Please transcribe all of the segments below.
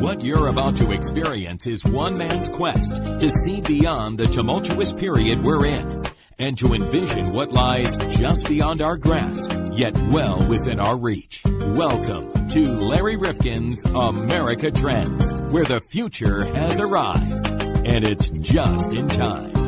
What you're about to experience is one man's quest to see beyond the tumultuous period we're in and to envision what lies just beyond our grasp, yet well within our reach. Welcome to Larry Rifkin's America Trends, where the future has arrived, and it's just in time.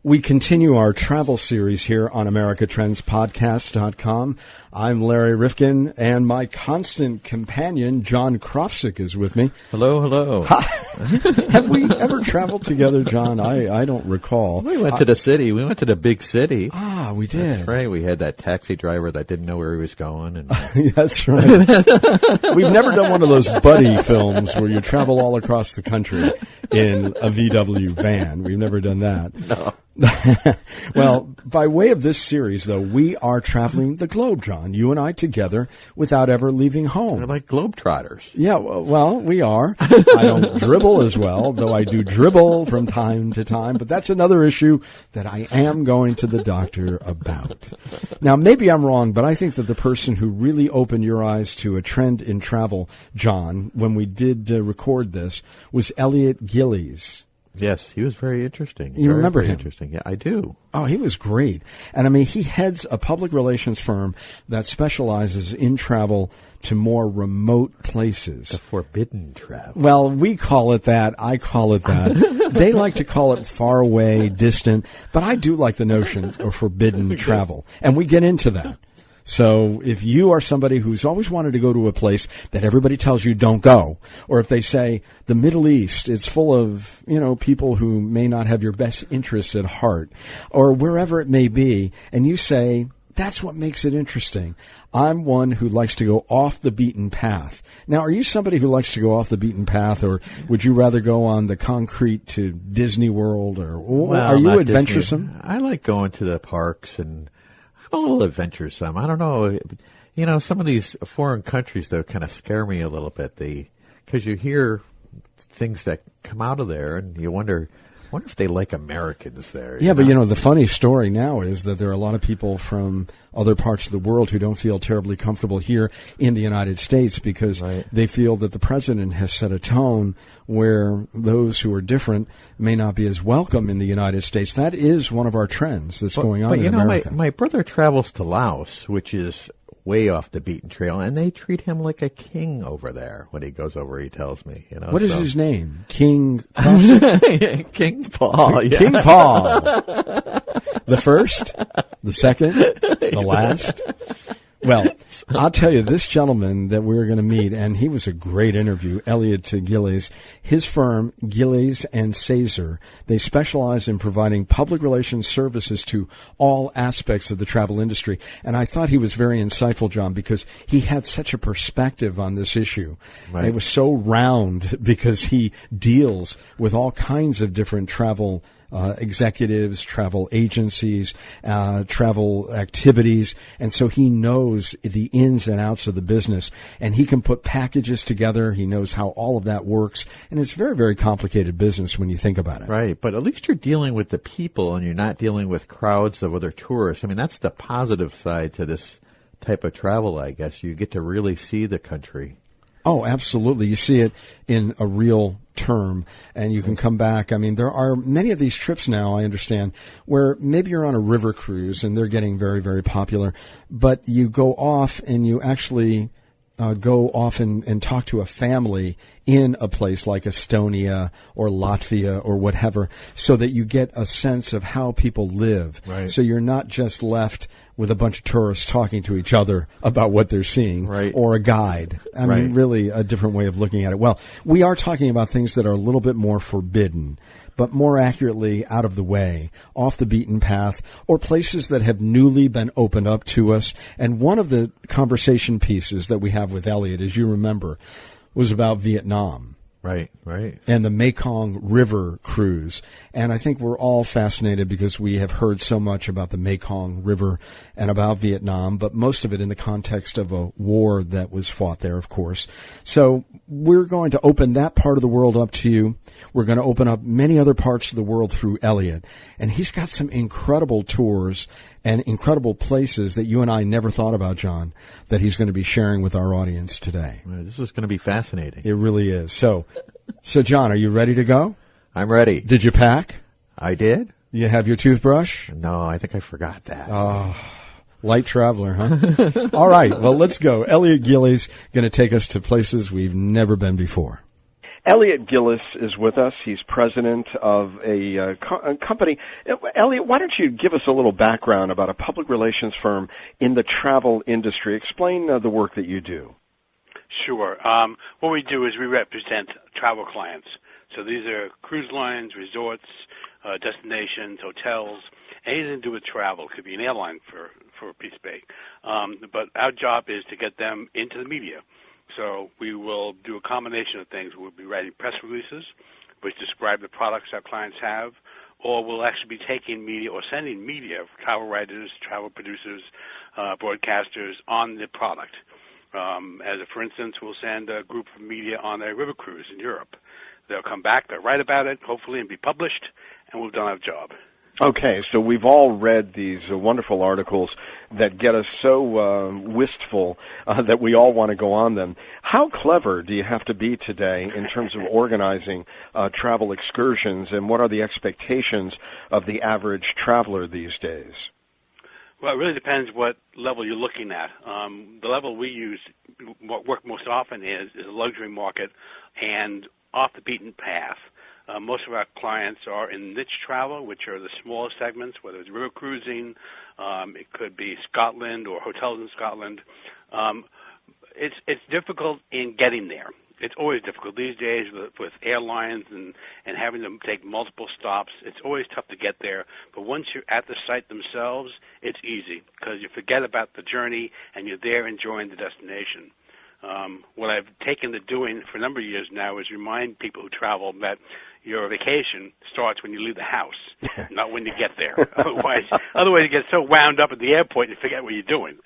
We continue our travel series here on AmericaTrendsPodcast.com. I'm Larry Rifkin, and my constant companion, John Krofsik, is with me. Hello, hello. Have we ever traveled together, John? I don't recall. We went to the city. We went to the big city. Ah, we did. That's right. We had that taxi driver that didn't know where he was going. And That's right. We've never done one of those buddy films where you travel all across the country in a VW van. We've never done that. No. Well, by way of this series, though, we are traveling the globe, John, you and I together, without ever leaving home. We're like globetrotters. Yeah, well, we are. I don't dribble as well, though I do dribble from time to time, but that's another issue that I am going to the doctor about. Now, maybe I'm wrong, but I think that the person who really opened your eyes to a trend in travel, John, when we did record this, was Elliot Gillies. Yes, he was very interesting. You remember him? Interesting. Yeah, I do. Oh, he was great. And I mean, he heads a public relations firm that specializes in travel to more remote places. The forbidden travel. Well, we call it that. I call it that. They like to call it far away, distant, but I do like the notion of forbidden travel. And we get into that. So if you are somebody who's always wanted to go to a place that everybody tells you don't go, or if they say the Middle East, it's full of, people who may not have your best interests at heart, or wherever it may be, and you say, that's what makes it interesting. I'm one who likes to go off the beaten path. Now, are you somebody who likes to go off the beaten path, or would you rather go on the concrete to Disney World, or are you adventuresome? Disney. I like going to the parks and I'm a little adventuresome. I don't know. Some of these foreign countries, though, kind of scare me a little bit. Because you hear things that come out of there, and you wonder if they like Americans there. Yeah, but the funny story now is that there are a lot of people from other parts of the world who don't feel terribly comfortable here in the United States because they feel that the president has set a tone where those who are different may not be as welcome in the United States. That is one of our trends that's going on in America. My brother travels to Laos, which is way off the beaten trail, and they treat him like a king over there when he goes over, he tells me. What is his name? King King Paul, yeah. King Paul. The first? The second? The last? Well, I'll tell you, this gentleman that we're going to meet, and he was a great interview, Elliot Gillies, his firm, Gillies and Zaiser, they specialize in providing public relations services to all aspects of the travel industry. And I thought he was very insightful, John, because he had such a perspective on this issue. Right. And it was so round because he deals with all kinds of different travel executives, travel agencies, travel activities, and so he knows the ins and outs of the business, and he can put packages together. He knows how all of that works, and it's very, very complicated business when you think about it. Right, but at least you're dealing with the people, and you're not dealing with crowds of other tourists. I mean, that's the positive side to this type of travel, I guess. You get to really see the country. Oh, absolutely. You see it in a real term, and you can come back. I mean, there are many of these trips now, I understand, where maybe you're on a river cruise, and they're getting very, very popular, but you go off and you actually go off and talk to a family in a place like Estonia or Latvia or whatever, so that you get a sense of how people live. Right. So you're not just left with a bunch of tourists talking to each other about what they're seeing, or a guide. I mean, really a different way of looking at it. Well, we are talking about things that are a little bit more forbidden, but more accurately out of the way, off the beaten path, or places that have newly been opened up to us. And one of the conversation pieces that we have with Elliot, as you remember, was about Vietnam. Right, right. And the Mekong River cruise. And I think we're all fascinated because we have heard so much about the Mekong River and about Vietnam, but most of it in the context of a war that was fought there, of course. So we're going to open that part of the world up to you. We're going to open up many other parts of the world through Elliot. And he's got some incredible tours and incredible places that you and I never thought about, John, that he's going to be sharing with our audience today. This is going to be fascinating. It really is. So John, are you ready to go? I'm ready. Did you pack? I did? You have your toothbrush? No, I think I forgot that. Oh, light traveler, huh? All right, well, let's go. Elliot Gillies going to take us to places we've never been before. Elliot Gillies is with us. He's president of a company. Elliot, why don't you give us a little background about a public relations firm in the travel industry? Explain the work that you do. Sure. What we do is we represent travel clients. So these are cruise lines, resorts, destinations, hotels, anything to do with travel. It could be an airline for a piece of cake. But our job is to get them into the media. So we will do a combination of things. We'll be writing press releases, which describe the products our clients have, or we'll actually be taking media or sending media, travel writers, travel producers, broadcasters on the product. For instance, we'll send a group of media on a river cruise in Europe. They'll come back, they'll write about it, hopefully, and be published, and we've done our job. Okay, so we've all read these wonderful articles that get us so wistful that we all want to go on them. How clever do you have to be today in terms of organizing travel excursions, and what are the expectations of the average traveler these days? Well, it really depends what level you're looking at. The level we use, what work most often is a luxury market and off the beaten path. Most of our clients are in niche travel, which are the smaller segments, whether it's river cruising, it could be Scotland or hotels in Scotland. It's difficult in getting there. It's always difficult these days with airlines and having them take multiple stops. It's always tough to get there. But once you're at the site themselves, it's easy because you forget about the journey and you're there enjoying the destination. What I've taken to doing for a number of years now is remind people who travel that your vacation starts when you leave the house, not when you get there. Otherwise you get so wound up at the airport you forget what you're doing.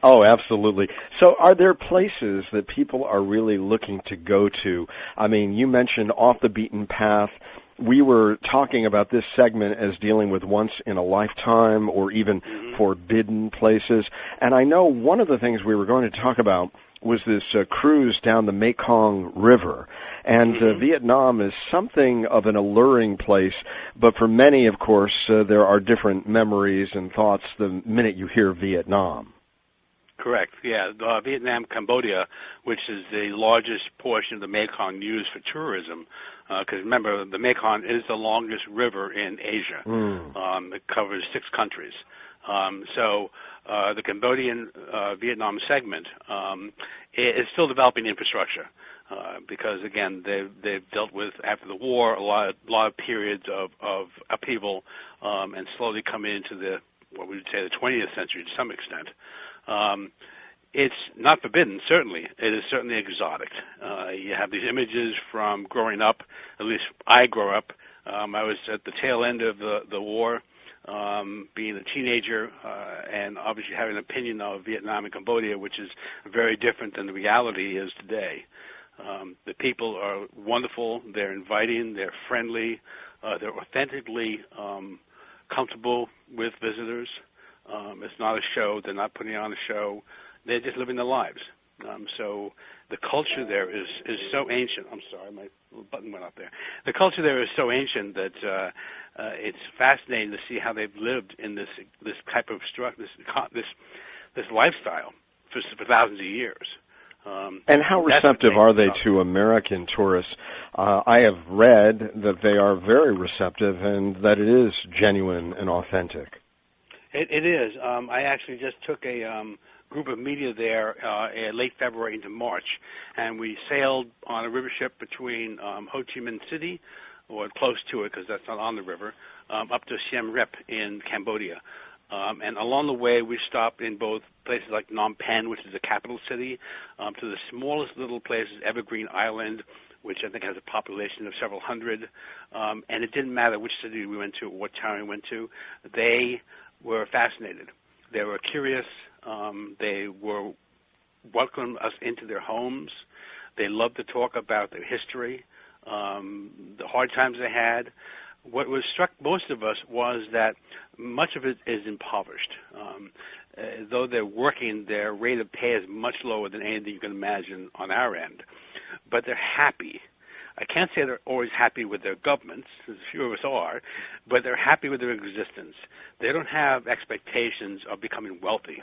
Oh, absolutely. So are there places that people are really looking to go to? I mean, you mentioned off the beaten path. We were talking about this segment as dealing with once in a lifetime or even forbidden places. And I know one of the things we were going to talk about was this cruise down the Mekong River. And Vietnam is something of an alluring place, but for many, of course, there are different memories and thoughts the minute you hear Vietnam. Correct, yeah. Vietnam, Cambodia, which is the largest portion of the Mekong used for tourism, because remember, the Mekong is the longest river in Asia. It covers 6 countries. So the Cambodian-Vietnam segment is still developing infrastructure because, again, they've dealt with, after the war, a lot of periods of upheaval and slowly coming into what we would say the 20th century to some extent. It's not forbidden, certainly. It is certainly exotic. You have these images from growing up, at least I grew up. I was at the tail end of the war, being a teenager, and obviously having an opinion of Vietnam and Cambodia, which is very different than the reality is today. The people are wonderful. They're inviting. They're friendly. They're authentically comfortable with visitors. It's not a show. They're not putting on a show. They're just living their lives. So the culture there is so ancient. I'm sorry, my button went up there. The culture there is so ancient that it's fascinating to see how they've lived in this type of this lifestyle for thousands of years. And how receptive are they to American tourists? I have read that they are very receptive and that it is genuine and authentic. It is. I actually just took a group of media there late February into March, and we sailed on a river ship between Ho Chi Minh City, or close to it because that's not on the river, up to Siem Reap in Cambodia. And along the way, we stopped in both places like Phnom Penh, which is the capital city, to the smallest little places, Evergreen Island, which I think has a population of several hundred, and it didn't matter which city we went to or what town we went to. They were fascinated. They were curious. They were welcoming us into their homes. They loved to talk about their history, the hard times they had. What was struck most of us was that much of it is impoverished. Though they're working, their rate of pay is much lower than anything you can imagine on our end. But they're happy. I can't say they're always happy with their governments, as few of us are, but they're happy with their existence. They don't have expectations of becoming wealthy.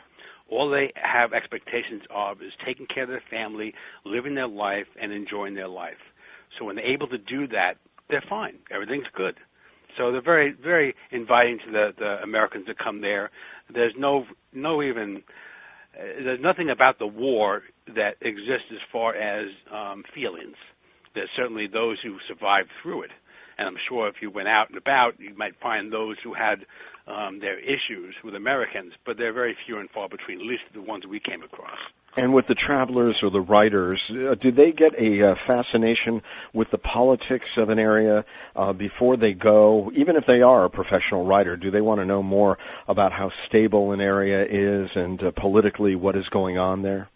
All they have expectations of is taking care of their family, living their life, and enjoying their life. So when they're able to do that, they're fine. Everything's good. So they're very, very inviting to the Americans that come there. There's there's nothing about the war that exists as far as feelings. There's certainly those who survived through it. And I'm sure if you went out and about, you might find those who had their issues with Americans, but they're very few and far between, at least the ones we came across. And with the travelers or the writers, do they get a fascination with the politics of an area before they go? Even if they are a professional writer, do they want to know more about how stable an area is and politically what is going on there?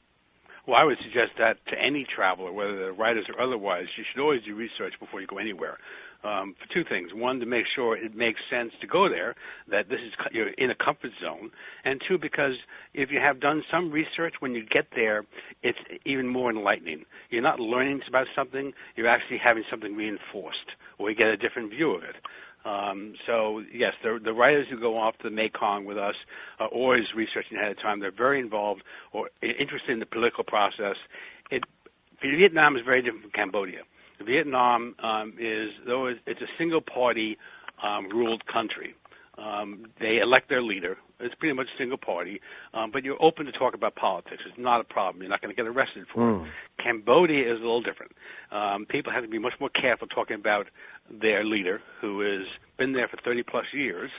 Well, I would suggest that to any traveler, whether they're writers or otherwise, you should always do research before you go anywhere. For two things. One, to make sure it makes sense to go there, that you're in a comfort zone. And two, because if you have done some research, when you get there, it's even more enlightening. You're not learning about something, you're actually having something reinforced, or you get a different view of it. So, yes, the writers who go off to the Mekong with us are always researching ahead of time. They're very involved or interested in the political process. Vietnam is very different from Cambodia. Vietnam it's a single-party ruled country. They elect their leader. It's pretty much a single party, but you're open to talk about politics. It's not a problem. You're not going to get arrested for it. Cambodia is a little different. People have to be much more careful talking about their leader, who has been there for 30-plus years.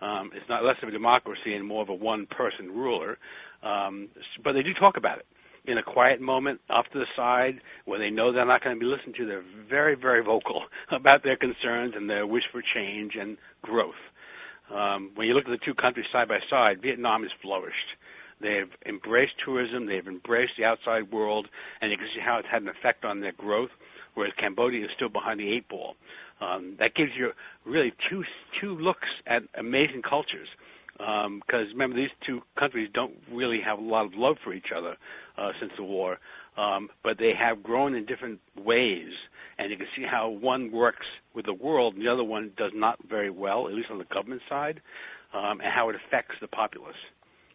It's not less of a democracy and more of a one-person ruler, but they do talk about it. In a quiet moment, off to the side, where they know they're not going to be listened to, they're very, very vocal about their concerns and their wish for change and growth. When you look at the two countries side by side, Vietnam has flourished. They've embraced tourism, they've embraced the outside world, and you can see how it's had an effect on their growth, whereas Cambodia is still behind the eight ball. That gives you really two looks at amazing cultures. Because remember, these two countries don't really have a lot of love for each other since the war, but they have grown in different ways, and you can see how one works with the world and the other one does not very well, at least on the government side, and how it affects the populace.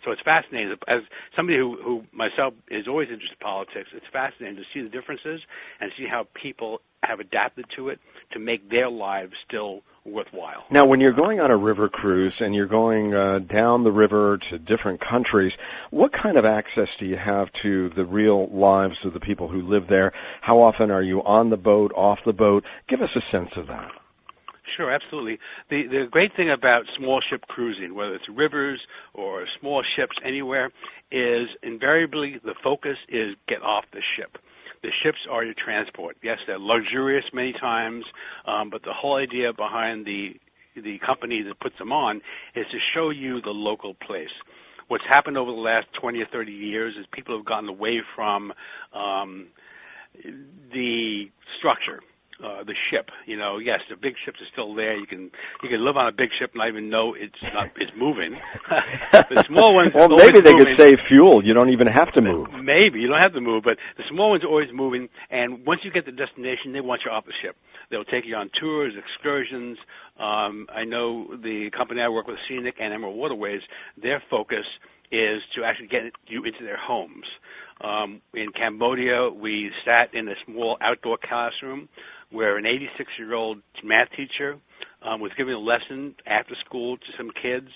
So it's fascinating. As somebody who myself is always interested in politics, it's fascinating to see the differences and see how people have adapted to it to make their lives still worthwhile. Now, when you're going on a river cruise and you're going down the river to different countries, what kind of access do you have to the real lives of the people who live there? How often are you on the boat, off the boat? Give us a sense of that. Sure, absolutely. The great thing about small ship cruising, whether it's rivers or small ships anywhere, is invariably the focus is get off the ship. The ships are your transport. Yes, they're luxurious many times, but the whole idea behind the company that puts them on is to show you the local place. What's happened over the last 20 or 30 years is people have gotten away from the structure. The ship, yes, the big ships are still there. You can live on a big ship and not even know it's moving. The small ones, well, maybe they could save fuel. You don't even have to move. Maybe you don't have to move, but the small ones are always moving. And once you get to the destination, they want you off the ship. They'll take you on tours, excursions. I know the company I work with, Scenic and Emerald Waterways. Their focus is to actually get you into their homes. In Cambodia, we sat in a small outdoor classroom where an 86-year-old math teacher was giving a lesson after school to some kids.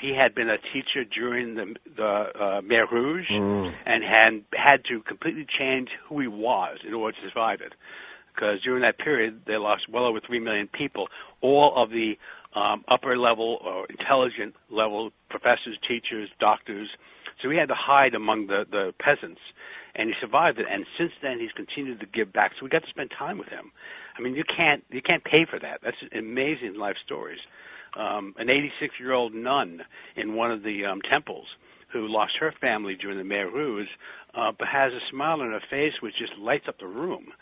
He had been a teacher during the Mer Rouge and had to completely change who he was in order to survive it. Because during that period, they lost well over 3 million people. All of the upper level or intelligent level professors, teachers, doctors. So he had to hide among the peasants. and he survived it. And since then, he's continued to give back. So we got to spend time with him. I mean, you can't pay for that. That's amazing life stories. An 86-year-old nun in one of the temples who lost her family during the Mehruz, but has a smile on her face which just lights up the room.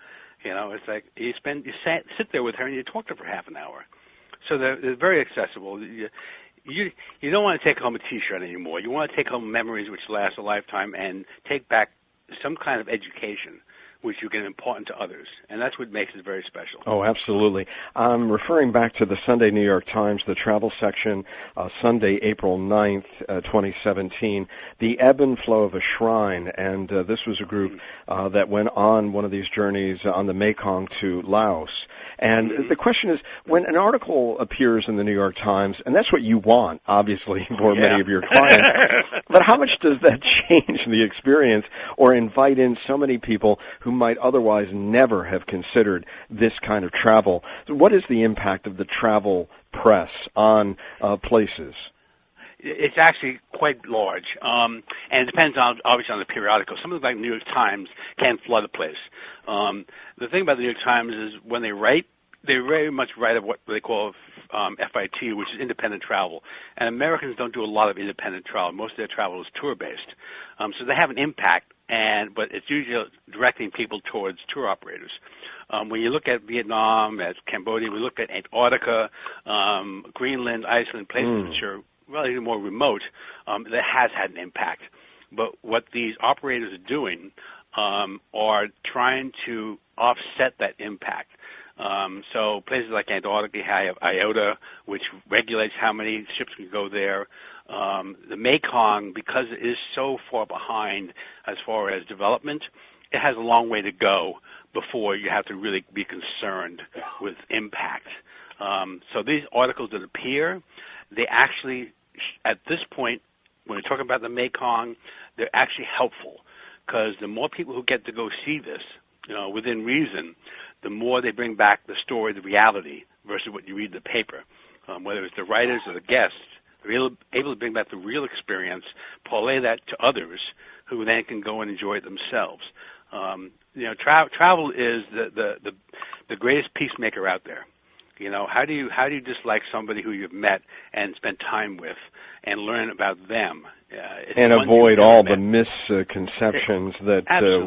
You know, it's like you sit there with her and you talk to her for half an hour. So they're very accessible. You don't want to take home a T-shirt anymore. You want to take home memories which last a lifetime and take back some kind of education which you can impart into others. And that's what makes it very special. Oh, absolutely. I'm referring back to the Sunday New York Times, the travel section, Sunday, April 9th, 2017, The Ebb and Flow of a Shrine. And this was a group that went on one of these journeys on the Mekong to Laos. And the question is, when an article appears in the New York Times, and that's what you want, obviously, for many of your clients, but how much does that change the experience or invite in so many people who might otherwise never have considered this kind of travel? What is the impact of the travel press on places? It's actually quite large, and it depends obviously on the periodical. Something like the New York Times can flood a place. The thing about the New York Times is when they write, they very much write of what they call FIT, which is independent travel. And Americans don't do a lot of independent travel. Most of their travel is tour-based. So they have an impact, but it's usually directing people towards tour operators. When you look at Vietnam, at Cambodia, we look at Antarctica, Greenland, Iceland, places which are relatively more remote, that has had an impact. But what these operators are doing are trying to offset that impact. So places like Antarctica have IOTA, which regulates how many ships can go there. The Mekong, because it is so far behind as far as development, it has a long way to go before you have to really be concerned with impact. So these articles that appear, they actually, at this point, when we're talking about the Mekong, they're actually helpful, because the more people who get to go see this, within reason, the more they bring back the story, the reality, versus what you read in the paper. Whether it's the writers or the guests, they're able to bring back the real experience, parlay that to others, who then can go and enjoy it themselves. Travel is the greatest peacemaker out there. How do you dislike somebody who you've met and spent time with and learn about them? And avoid all the misconceptions that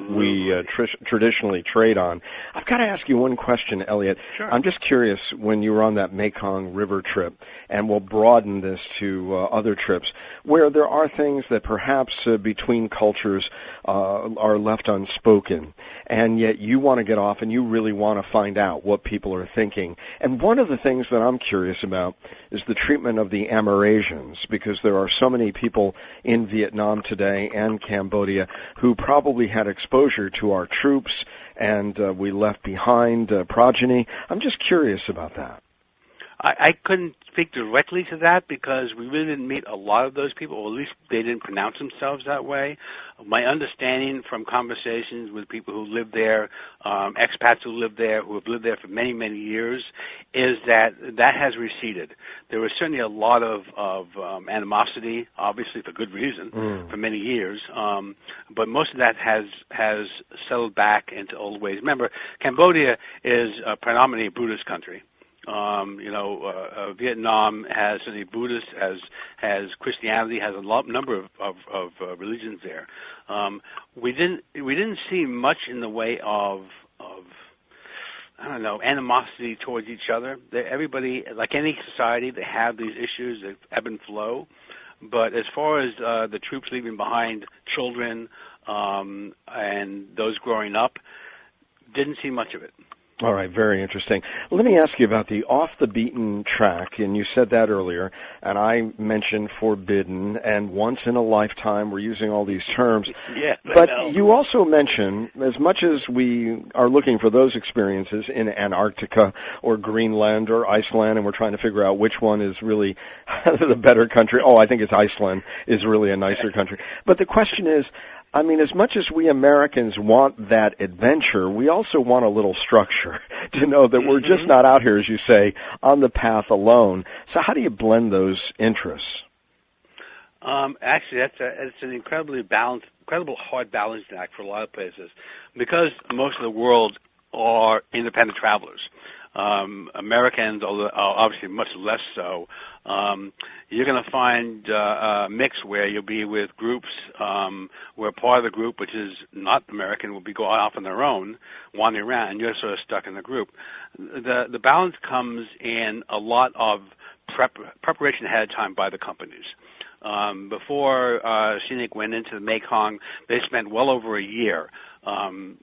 we traditionally trade on. I've got to ask you one question, Elliot. Sure. I'm just curious, when you were on that Mekong River trip, and we'll broaden this to other trips, where there are things that perhaps between cultures are left unspoken, and yet you want to get off and you really want to find out what people are thinking. And one of the things that I'm curious about is the treatment of the Amerasians, because there are so many people in Vietnam today and Cambodia who probably had exposure to our troops, and we left behind progeny. I'm just curious about that. I couldn't speak directly to that because we really didn't meet a lot of those people, or at least they didn't pronounce themselves that way. My understanding from conversations with people who live there, expats who live there, who have lived there for many, many years, is that has receded. There was certainly a lot of animosity, obviously for good reason, for many years, but most of that has settled back into old ways. Remember, Cambodia is predominantly a Buddhist country. Vietnam has certainly Buddhist, has Christianity, has a number of religions there. We didn't see much in the way of animosity towards each other. Everybody, like any society, they have these issues that ebb and flow. But as far as the troops leaving behind children and those growing up, didn't see much of it. All right, very interesting. Let me ask you about the off-the-beaten track, and you said that earlier, and I mentioned forbidden and once in a lifetime. We're using all these terms. Yeah, but you also mention, as much as we are looking for those experiences in Antarctica or Greenland or Iceland, and we're trying to figure out which one is really the better country. Oh, I think it's Iceland is really a nicer country. But the question is, as much as we Americans want that adventure, we also want a little structure to know that we're just not out here, as you say, on the path alone. So how do you blend those interests? Actually, it's an incredibly balanced incredible hard balancing act for a lot of places, because most of the world are independent travelers. Americans, although obviously much less so, you're going to find a mix where you'll be with groups where part of the group, which is not American, will be going off on their own, wandering around, and you're sort of stuck in the group. The balance comes in a lot of preparation ahead of time by the companies. Before Scenic went into the Mekong, they spent well over a year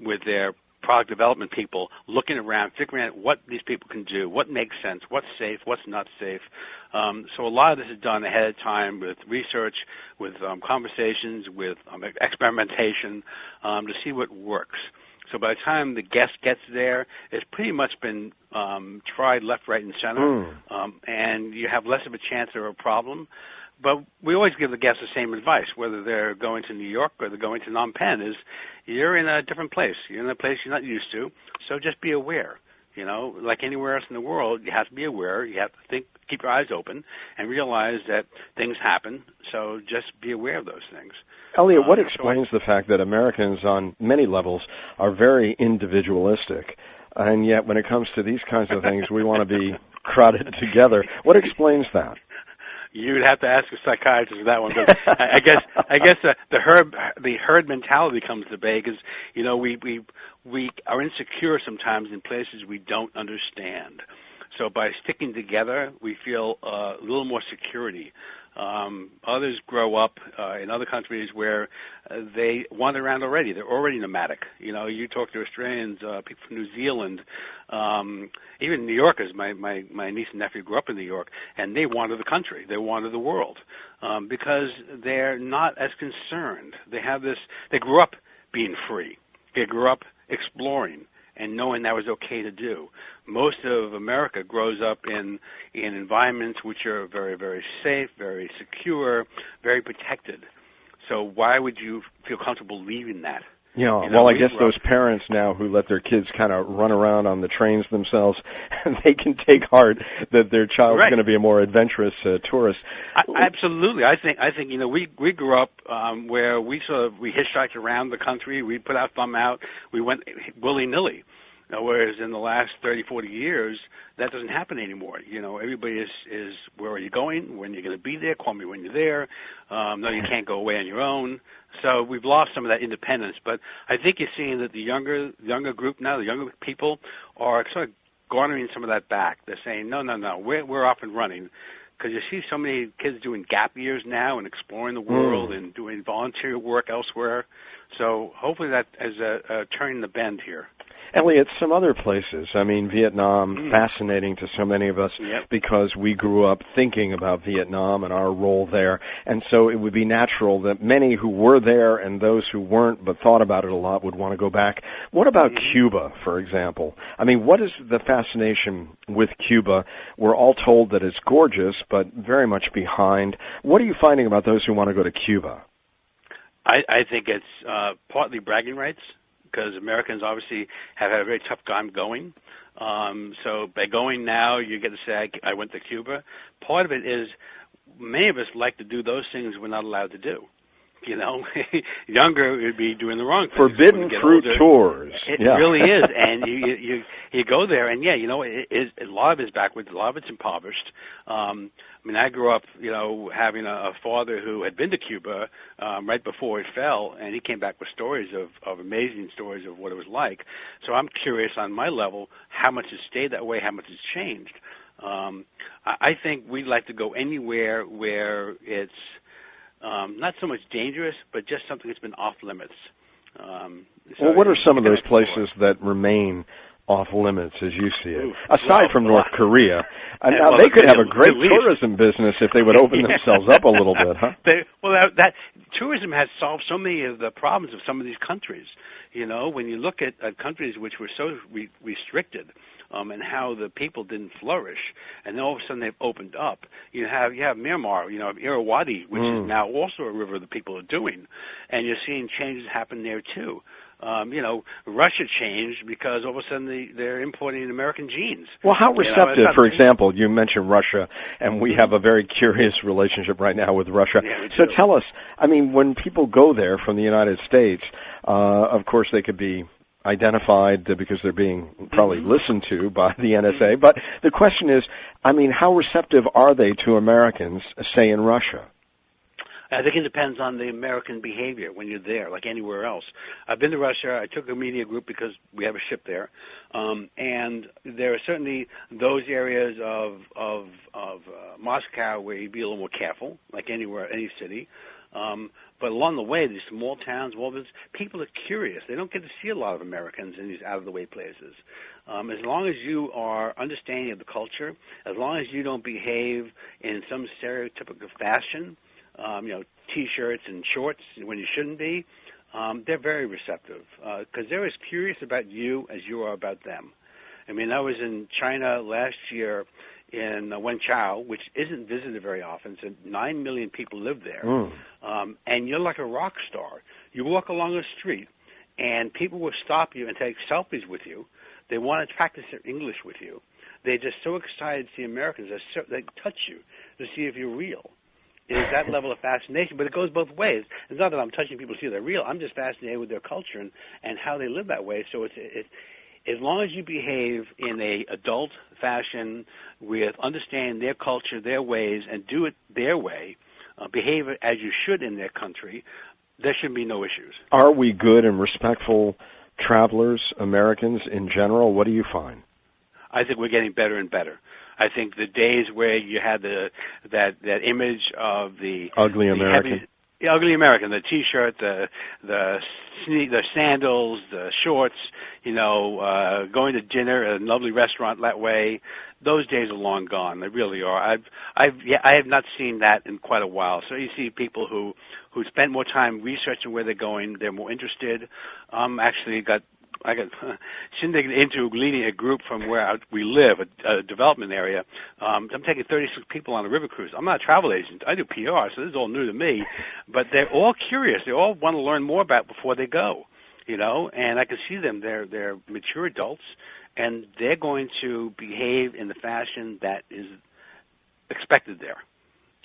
with their product development people looking around, figuring out what these people can do, what makes sense, what's safe, what's not safe. So a lot of this is done ahead of time with research, with conversations, with experimentation to see what works. So by the time the guest gets there, it's pretty much been tried left, right, and center, and you have less of a chance of a problem. But we always give the guests the same advice, whether they're going to New York or they're going to Phnom Penh, is you're in a different place. You're in a place you're not used to, so just be aware. You know, like anywhere else in the world, you have to be aware. You have to think, keep your eyes open, and realize that things happen, so just be aware of those things. Elliot, what explains the fact that Americans on many levels are very individualistic, and yet when it comes to these kinds of things, we want to be crowded together? What explains that? You'd have to ask a psychiatrist for that one, because I guess the herd mentality comes to bay, because you know we are insecure sometimes in places we don't understand. So by sticking together, we feel a little more security. Others grow up in other countries where they wander around already. They're already nomadic. You know, you talk to Australians, people from New Zealand, even New Yorkers. My niece and nephew grew up in New York, and they wander the country. They wander the world because they're not as concerned. They have this. They grew up being free. They grew up exploring and knowing that was okay to do. Most of America grows up in environments which are very, very safe, very secure, very protected. So why would you feel comfortable leaving that? Yeah, well, I guess those parents now who let their kids kind of run around on the trains themselves, they can take heart that their child's going to be a more adventurous tourist. Absolutely, I think you know we grew up where we hitchhiked around the country. We put our thumb out. We went willy-nilly. Whereas in the last 30, 40 years, that doesn't happen anymore. You know, everybody is where are you going? When you're going to be there? Call me when you're there. No, you can't go away on your own. So we've lost some of that independence. But I think you're seeing that the younger group now, the younger people, are sort of garnering some of that back. They're saying, no, we're off and running. Because you see so many kids doing gap years now and exploring the world and doing volunteer work elsewhere. So hopefully that is turning the bend here. Elliot, some other places. I mean, Vietnam, fascinating to so many of us because we grew up thinking about Vietnam and our role there. And so it would be natural that many who were there and those who weren't but thought about it a lot would want to go back. What about Cuba, for example? I mean, what is the fascination with Cuba? We're all told that it's gorgeous, but very much behind. What are you finding about those who want to go to Cuba? I think it's partly bragging rights, because Americans obviously have had a very tough time going. So by going now, you get to say, I went to Cuba. Part of it is many of us like to do those things we're not allowed to do. You know, younger would be doing the wrong thing. Forbidden fruit tours. It really is, and you go there, and you know, a lot of it's backwards, a lot of it's impoverished. I mean, I grew up, you know, having a father who had been to Cuba right before it fell, and he came back with stories of amazing stories of what it was like. So I'm curious on my level how much has stayed that way, how much has changed. I think we'd like to go anywhere where it's not so much dangerous, but just something that's been off limits. Well, what are some of those places that remain off limits as you see it? Aside from North Korea. Now, they could have a great tourism business if they would open themselves up a little bit, huh? That tourism has solved so many of the problems of some of these countries. You know, when you look at countries which were so restricted, and how the people didn't flourish, and then all of a sudden they've opened up. You have Myanmar, you know, Irrawaddy, which is now also a river the people are doing, and you're seeing changes happen there too. Russia changed because all of a sudden they're importing American jeans. Well, how receptive, for example, you mentioned Russia, and we have a very curious relationship right now with Russia. Yeah, so tell us, I mean, when people go there from the United States, of course they could be identified because they're being probably listened to by the NSA, but the question is, I mean, how receptive are they to Americans, say, in Russia? I think it depends on the American behavior when you're there, like anywhere else. I've been to Russia. I took a media group because we have a ship there, and there are certainly those areas of Moscow where you'd be a little more careful, like anywhere, any city. But along the way, these small towns, people are curious. They don't get to see a lot of Americans in these out-of-the-way places. As long as you are understanding of the culture, as long as you don't behave in some stereotypical fashion, T-shirts and shorts when you shouldn't be, they're very receptive because they're as curious about you as you are about them. I mean, I was in China last year in Wenzhou, which isn't visited very often. So 9 million people live there, and you're like a rock star. You walk along the street, and people will stop you and take selfies with you. They want to practice their English with you. They're just so excited to see Americans. They touch you to see if you're real. It is that level of fascination, but it goes both ways. It's not that I'm touching people to see they're real. I'm just fascinated with their culture and how they live that way. So it's as long as you behave in a adult fashion with understanding their culture, their ways, and do it their way, behave as you should in their country, there should be no issues. Are we good and respectful travelers, Americans in general? What do you find? I think we're getting better and better. I think the days where you had that image of the ugly American, ugly American, the T-shirt, the sandals, the shorts, going to dinner at a lovely restaurant that way. Those days are long gone. They really are. I have not seen that in quite a while. So you see people who spend more time researching where they're going. They're more interested. I got shindigged into leading a group from where we live, a development area. I'm taking 36 people on a river cruise. I'm not a travel agent. I do PR, so this is all new to me. But they're all curious. They all want to learn more about it before they go, and I can see them. They're mature adults, and they're going to behave in the fashion that is expected there.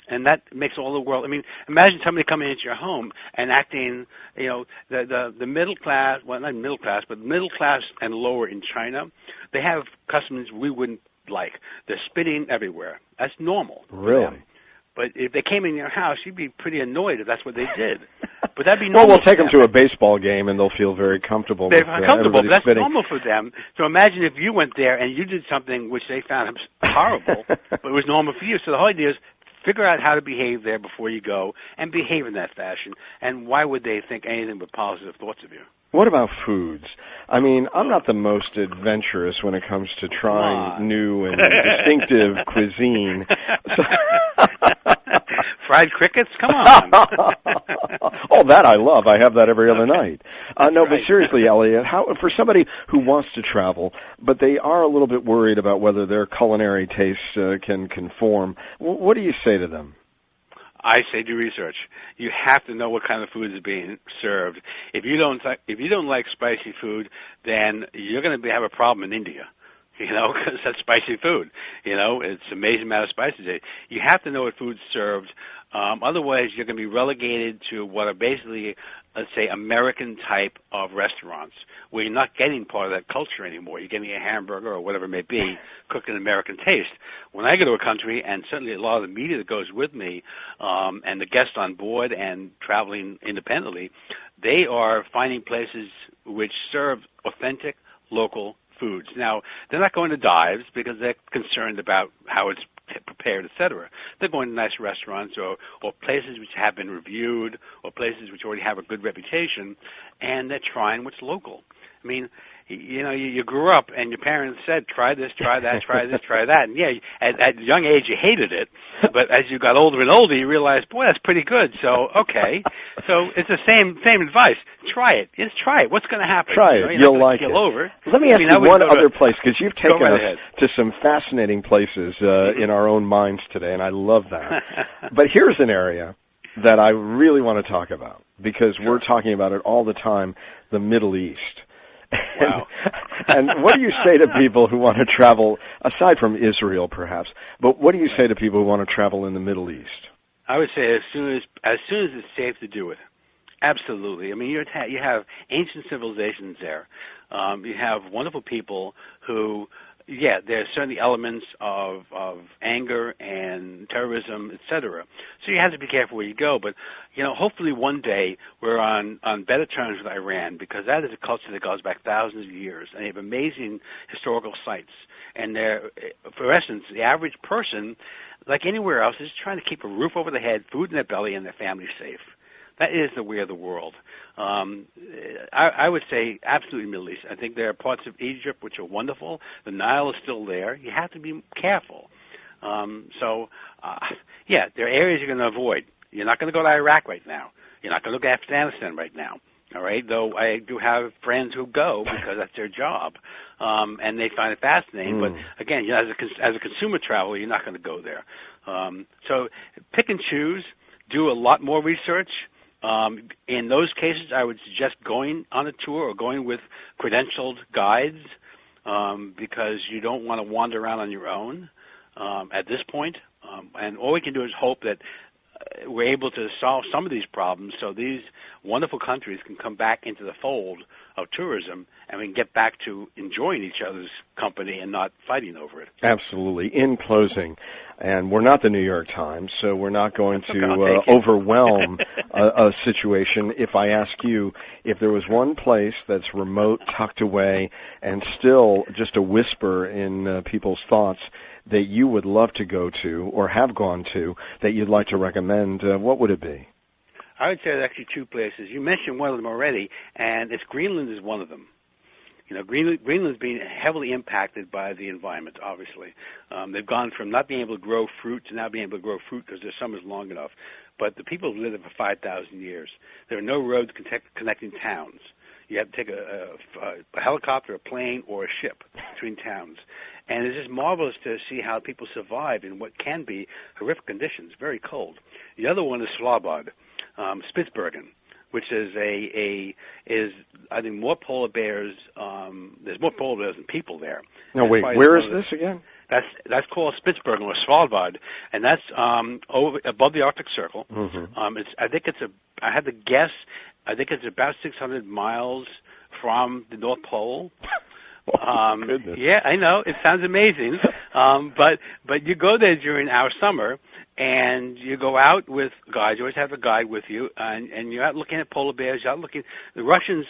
And that makes all the world. I mean, imagine somebody coming into your home and acting, the middle class, well, not middle class, but middle class and lower in China, they have customs we wouldn't like. They're spitting everywhere. That's normal. Really? But if they came in your house, you'd be pretty annoyed if that's what they did. But that'd be normal. Well, we'll take them to a baseball game, and they'll feel very comcomfortable. They're with, comfortable, but that's spitting. normal for them. So imagine if you went there and you did something which they found horrible, but it was normal for you. So the whole idea is, figure out how to behave there before you go and behave in that fashion. And why would they think anything but positive thoughts of you? What about foods? I mean, I'm not the most adventurous when it comes to trying new and distinctive cuisine. So Fried crickets? Come on. Oh, that I love. I have that every other night. No, right. But seriously, Elliot, for somebody who wants to travel, but they are a little bit worried about whether their culinary tastes can conform, what do you say to them? I say do research. You have to know what kind of food is being served. If you don't like spicy food, then you're going to have a problem in India. Because that's spicy food. It's an amazing amount of spices. You have to know what food's served. Otherwise, you're going to be relegated to what are basically, let's say, American type of restaurants, where you're not getting part of that culture anymore. You're getting a hamburger or whatever it may be, cooked in American taste. When I go to a country, and certainly a lot of the media that goes with me, and the guests on board and traveling independently, they are finding places which serve authentic local foods. Now, they're not going to dives because they're concerned about how it's prepared, etc. They're going to nice restaurants or places which have been reviewed or places which already have a good reputation, and they're trying what's local. I mean, you grew up and your parents said, try this, try that, try this, try that. And yeah, at a young age you hated it, but as you got older and older you realized, boy, that's pretty good. So, okay. So it's the same advice. Try it. Just try it. What's going to happen? Try it. You'll like it. Over. Let me ask you one other place, because you've taken us to some fascinating places in our own minds today, and I love that. But here's an area that I really want to talk about, because we're talking about it all the time, the Middle East. Wow. And what do you say to people who want to travel, aside from Israel perhaps, but what do you say to people who want to travel in the Middle East? I would say as soon as it's safe to do it. Absolutely. I mean, you have ancient civilizations there. You have wonderful people who, there's certainly elements of anger and terrorism, etc. So you have to be careful where you go. But, hopefully one day we're on better terms with Iran, because that is a culture that goes back thousands of years, and they have amazing historical sites. And for instance, the average person, like anywhere else, is trying to keep a roof over their head, food in their belly, and their family safe. That is the way of the world. I would say absolutely Middle East. I think there are parts of Egypt which are wonderful. The Nile is still there. You have to be careful. There are areas you're going to avoid. You're not going to go to Iraq right now. You're not going to go to Afghanistan right now. All right, though I do have friends who go because that's their job, and they find it fascinating. But again, as a consumer traveler, you're not going to go there. So pick and choose. Do a lot more research. In those cases, I would suggest going on a tour or going with credentialed guides, because you don't want to wander around on your own at this point. And all we can do is hope that we're able to solve some of these problems so these wonderful countries can come back into the fold of tourism, and we can get back to enjoying each other's company and not fighting over it. Absolutely. In closing, and we're not the New York Times, so we're not going to overwhelm a situation. If I ask you, if there was one place that's remote, tucked away, and still just a whisper in people's thoughts that you would love to go to or have gone to that you'd like to recommend, what would it be? I would say there's actually two places. You mentioned one of them already, and Greenland is one of them. Greenland's being heavily impacted by the environment, obviously. They've gone from not being able to grow fruit to now being able to grow fruit because their summer's long enough. But the people have lived there for 5,000 years. There are no roads connecting towns. You have to take a helicopter, a plane, or a ship between towns. And it's just marvelous to see how people survive in what can be horrific conditions, very cold. The other one is Svalbard, Spitsbergen, which is I think more polar bears. There's more polar bears than people there. No, wait, where is this again? That's called Spitsbergen or Svalbard, and that's over above the Arctic Circle. Mm-hmm. I had to guess. I think it's about 600 miles from the North Pole. Oh, goodness. Yeah, I know. It sounds amazing. But you go there during our summer, and you go out with guides. You always have a guide with you, and you're out looking at polar bears. You're out looking. The Russians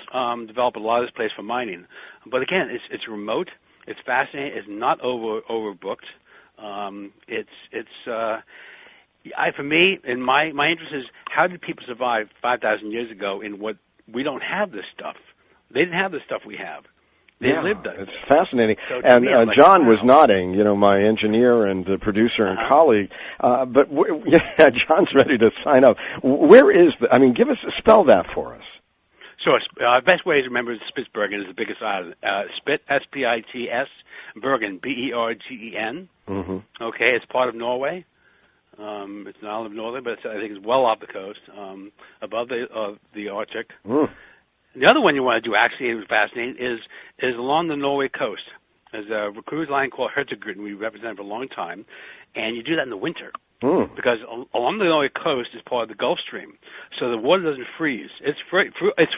developed a lot of this place for mining. But again, it's remote. It's fascinating. It's not overbooked. For me, and my interest is, how did people survive 5,000 years ago in what we don't have this stuff? They didn't have the stuff we have. They lived it. It's fascinating. So and me, John was nodding, my engineer and producer and colleague. But John's ready to sign up. Where is spell that for us. Sure. Best way to remember is Spitsbergen is the biggest island. Spit, S-P-I-T-S, Bergen, B-E-R-G-E-N. Mm-hmm. Okay, it's part of Norway. It's an island of Norway, but I think it's well off the coast, above the Arctic. Mm. The other one you want to do, actually, it was fascinating, is along the Norway coast. There's a cruise line called Hertugren we represented for a long time, and you do that in the winter. Because along the Norway coast is part of the Gulf Stream, so the water doesn't freeze. It's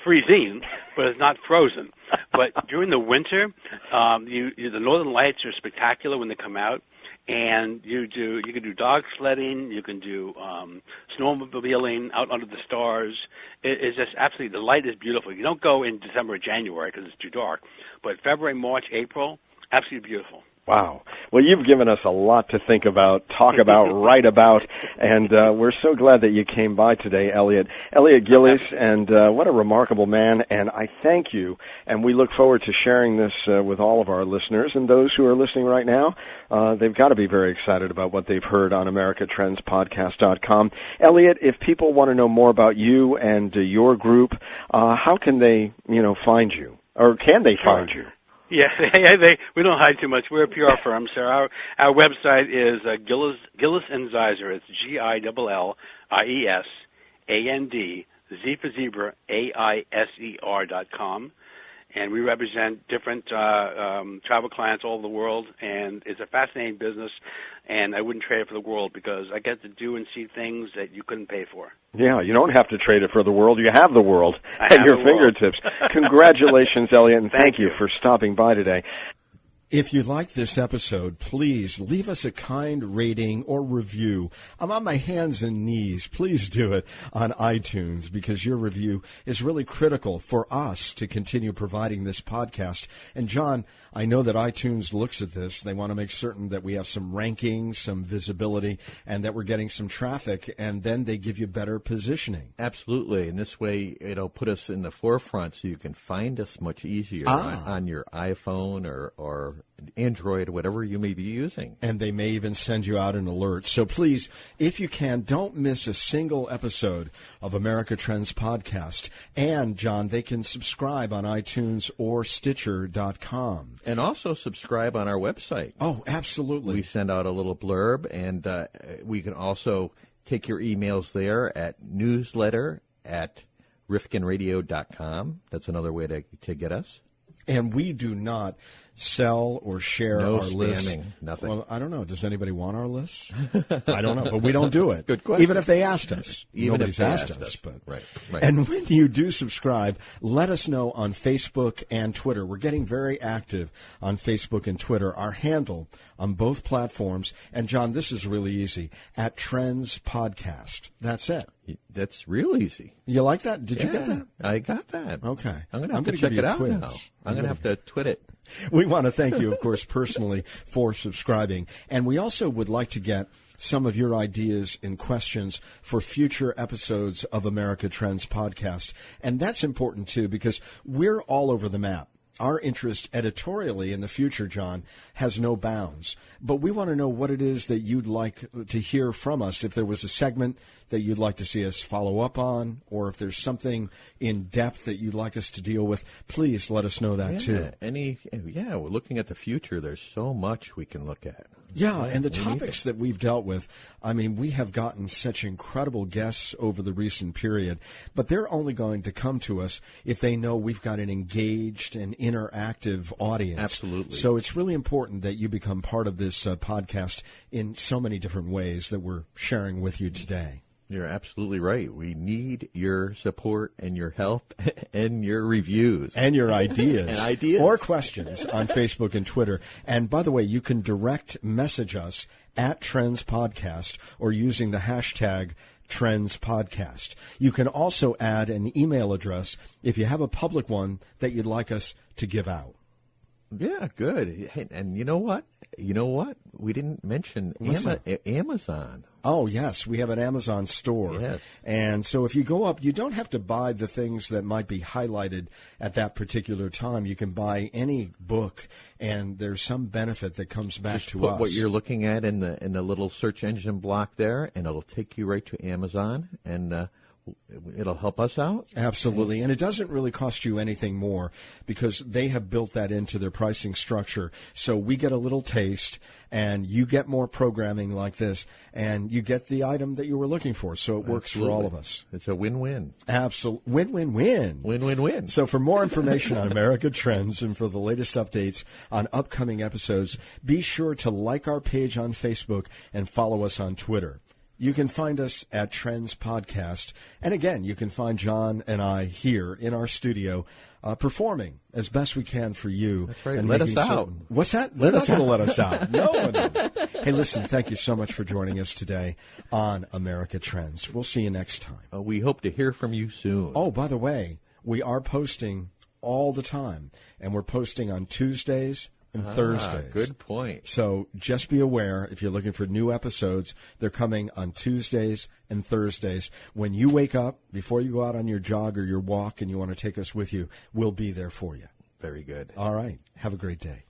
freezing, but it's not frozen. But during the winter, the Northern Lights are spectacular when they come out, and you can do dog sledding, you can do snowmobiling out under the stars. It's just absolutely, the light is beautiful. You don't go in December or January because it's too dark, but February, March, April, absolutely beautiful. Wow. Well, you've given us a lot to think about, talk about, write about, and we're so glad that you came by today, Elliot. Elliot Gillies, and what a remarkable man, and I thank you, and we look forward to sharing this with all of our listeners, and those who are listening right now, they've got to be very excited about what they've heard on AmericaTrendsPodcast.com. Elliot, if people want to know more about you and your group, how can they, find you? Or can they find you? Yeah, we don't hide too much. We're a PR firm, so our website is Gillies and Zaiser. It's Gillies, A-N-D, Z for zebra, AISER.com. And we represent different travel clients all over the world, and it's a fascinating business, and I wouldn't trade it for the world because I get to do and see things that you couldn't pay for. Yeah, you don't have to trade it for the world. You have the world I at have your the world. fingertips. Congratulations, Elliot, and thank you you for stopping by today. If you like this episode, please leave us a kind rating or review. I'm on my hands and knees. Please do it on iTunes because your review is really critical for us to continue providing this podcast. And John, I know that iTunes looks at this. They want to make certain that we have some rankings, some visibility, and that we're getting some traffic, and then they give you better positioning. Absolutely. And this way, it'll put us in the forefront so you can find us much easier on your iPhone or Android, whatever you may be using. And they may even send you out an alert. So please, if you can, don't miss a single episode of America Trends Podcast. And, John, they can subscribe on iTunes or Stitcher.com. And also subscribe on our website. Oh, absolutely. We send out a little blurb, and we can also take your emails there at newsletter@rifkinradio.com. That's another way to get us. And we do not sell or share No our list. spamming, nothing. Well, I don't know. Does anybody want our list? I don't know, but we don't do it. Good question. Even if they asked us. Even Nobody's if they asked asked us. us. But Right. And when you do subscribe, let us know on Facebook and Twitter. We're getting very active on Facebook and Twitter. Our handle on both platforms, and John, this is really easy, @Trends Podcast. That's it. That's real easy. You like that? Did you get that? I got that. Okay. I'm going to have to gonna check give you it a out quiz. now. I'm going to have to twit it. We want to thank you, of course, personally for subscribing. And we also would like to get some of your ideas and questions for future episodes of America Trends Podcast. And that's important, too, because we're all over the map. Our interest editorially in the future, John, has no bounds. But we want to know what it is that you'd like to hear from us. If there was a segment that you'd like to see us follow up on, or if there's something in depth that you'd like us to deal with, please let us know that, too. We're looking at the future. There's so much we can look at. Yeah, and the topics that we've dealt with, I mean, we have gotten such incredible guests over the recent period, but they're only going to come to us if they know we've got an engaged and interactive audience. Absolutely. So it's really important that you become part of this podcast in so many different ways that we're sharing with you today. You're absolutely right. We need your support and your help and your reviews. And your ideas. And ideas. Or questions on Facebook and Twitter. And by the way, you can direct message us @Trends Podcast or using the hashtag Trends Podcast. You can also add an email address if you have a public one that you'd like us to give out. Yeah, good. Hey, and you know what? We didn't mention Amazon. Oh, yes. We have an Amazon store. Yes. And so if you go up, you don't have to buy the things that might be highlighted at that particular time. You can buy any book, and there's some benefit that comes back Just to put us. what you're looking at in the little search engine block there, and it'll take you right to Amazon, and it'll help us out. Absolutely. And it doesn't really cost you anything more because they have built that into their pricing structure. So we get a little taste and you get more programming like this and you get the item that you were looking for. So it works for all of us. It's a win-win. Absolutely. Win-win-win. Win-win-win. So for more information on America Trends and for the latest updates on upcoming episodes, be sure to like our page on Facebook and follow us on Twitter. You can find us at Trends Podcast. And again, you can find John and I here in our studio performing as best we can for you. That's right. And Let us making out. What's that? They're not going to let us out. No one is. Hey, listen, thank you so much for joining us today on America Trends. We'll see you next time. We hope to hear from you soon. Oh, by the way, we are posting all the time. And we're posting on Tuesdays and Thursdays. Good point. So just be aware, if you're looking for new episodes, they're coming on Tuesdays and Thursdays. When you wake up, before you go out on your jog or your walk and you want to take us with you, we'll be there for you. Very good. All right. Have a great day.